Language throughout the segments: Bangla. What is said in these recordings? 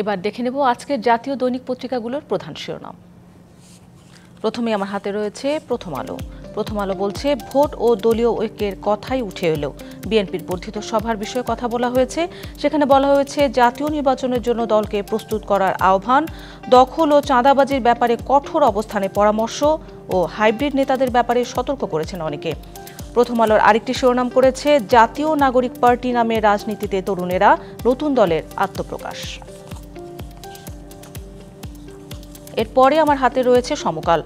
এবার দেখে নেব আজকের জাতীয় দৈনিক পত্রিকাগুলোর প্রধান শিরোনাম। প্রথমে আমার হাতে রয়েছে প্রথম আলো। প্রথম আলো বলছে, ভোট ও দলীয় ঐক্যের কথাই উঠে এলো। বিএনপির বর্ধিত সভার বিষয়ে কথা বলা হয়েছে। সেখানে বলা হয়েছে, জাতীয় নির্বাচনের জন্য দলকে প্রস্তুত করার আহ্বান, দখল ও চাঁদাবাজির ব্যাপারে কঠোর অবস্থানে পরামর্শ ও হাইব্রিড নেতাদের ব্যাপারে সতর্ক করেছেন অনেকে। প্রথম আলোর আরেকটি শিরোনাম করেছে, জাতীয় নাগরিক পার্টি নামে রাজনীতিতে তরুণেরা, নতুন দলের আত্মপ্রকাশ। এরপরে আমার হাতে রয়েছে সমকাল।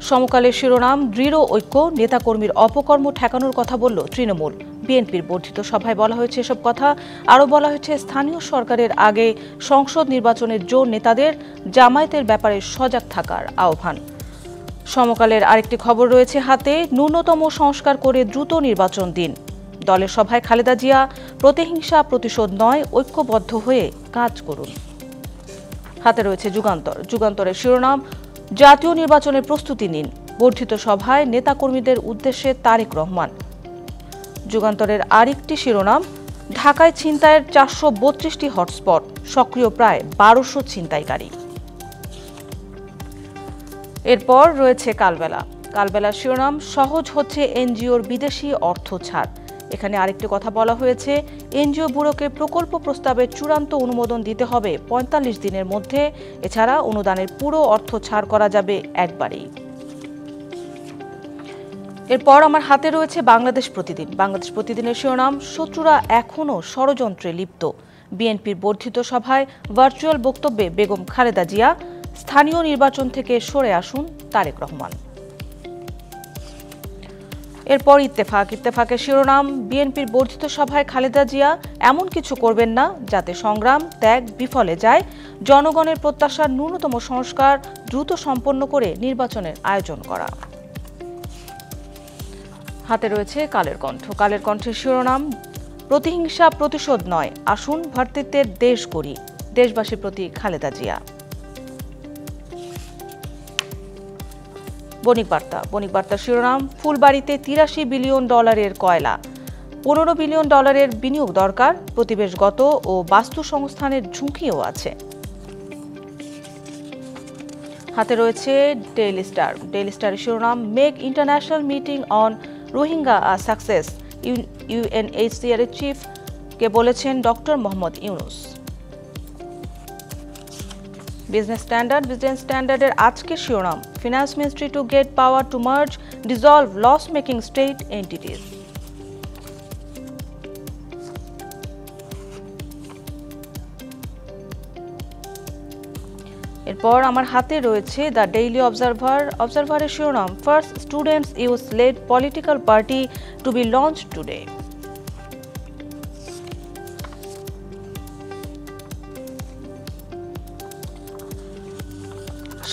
সমকালের শিরোনাম, দৃঢ় ঐক্য, নেতাকর্মীর অপকর্ম ঠেকানোর কথা বলল তৃণমূল। বিএনপির বর্ধিত সভায় বলা হয়েছে এসব কথা। আরও বলা হয়েছে, স্থানীয় সরকারের আগে সংসদ নির্বাচনের জোর নেতাদের, জামায়াতের ব্যাপারে সজাগ থাকার আহ্বান। সমকালের আরেকটি খবর রয়েছে হাতে, ন্যূনতম সংস্কার করে দ্রুত নির্বাচন দিন। দলের সভায় খালেদা জিয়া, প্রতিহিংসা প্রতিশোধ নয়, ঐক্যবদ্ধ হয়ে কাজ করুন। হাতে রয়েছে যুগান্তর। যুগান্তরের শিরোনাম, জাতীয় নির্বাচনের প্রস্তুতি নিন। বর্ধিত সভায় নেতাকর্মীদের উদ্দেশ্যে তারেক রহমান। যুগান্তরের আরেকটি শিরোনাম, ঢাকায় ছিনতাইয়ের 432টি হটস্পট, সক্রিয় প্রায় 1200 ছিনতাইকারী। এরপর রয়েছে কালবেলা। কালবেলার শিরোনাম, সহজ হচ্ছে এনজিওর বিদেশি অর্থ ছাড়। এখানে আরেকটি কথা বলা হয়েছে, এনজিও ব্যুরোকে প্রকল্প প্রস্তাবের চূড়ান্ত অনুমোদন দিতে হবে 45 দিনের মধ্যে। এছাড়া অনুদানের পুরো অর্থ ছাড় করা যাবে একবারেই। এরপর আমার হাতে রয়েছে বাংলাদেশ প্রতিদিন। বাংলাদেশ প্রতিদিনের শিরোনাম, শত্রুরা এখনও ষড়যন্ত্রে লিপ্ত। বিএনপির বর্ধিত সভায় ভার্চুয়াল বক্তব্যে বেগম খালেদা জিয়া, স্থানীয় নির্বাচন থেকে সরে আসুন তারেক রহমান। এরপর ইত্তেফাক। ইত্তেফাকের শিরোনাম, বিএনপির বর্ধিত সভায় খালেদা জিয়া, এমন কিছু করবেন না যাতে সংগ্রাম ত্যাগ বিফলে যায়। জনগণের প্রত্যাশার ন্যূনতম সংস্কার দ্রুত সম্পন্ন করে নির্বাচনের আয়োজন করা। হাতে রয়েছে কালের কণ্ঠ। কালের কণ্ঠের শিরোনাম, প্রতিহিংসা প্রতিশোধ নয়, আসুন ভ্রাতৃত্বের দেশ গড়ি। দেশবাসীর প্রতি খালেদা জিয়া। বণিক বার্তা। বণিক বার্তার শিরোনাম, ফুলবাড়িতে $83 বিলিয়ন কয়লা, $15 বিলিয়ন বিনিয়োগ দরকার। প্রতিবেশগত ও বাস্তু সংস্থানের ঝুঁকিও আছে। হাতে রয়েছে ডেইলি স্টার। ডেইলি স্টারের শিরোনাম, make international meeting on Rohingya a success. UNHCR এর চিফ কে বলেছেন doctor Mohammad Yunus. Business standard. Business স্ট্যান্ডার্ডের আজকের শিরোনাম, finance ministry to get power to merge dissolve loss making state entities. এরপর আমার হাতে রয়েছে দ্য ডেইলি অবজারভার। অবজারভারের শিরোনাম, first students youth led political party to be launch today.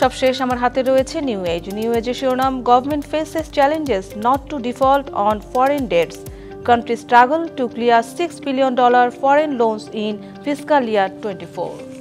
সবশেষ আমার হাতে রয়েছে নিউ এজ। নিউ এজের শিরোনাম, government faces challenges not two default on foreign dates. Country struggle two clear $6 billion foreign loans in fiscal year 24।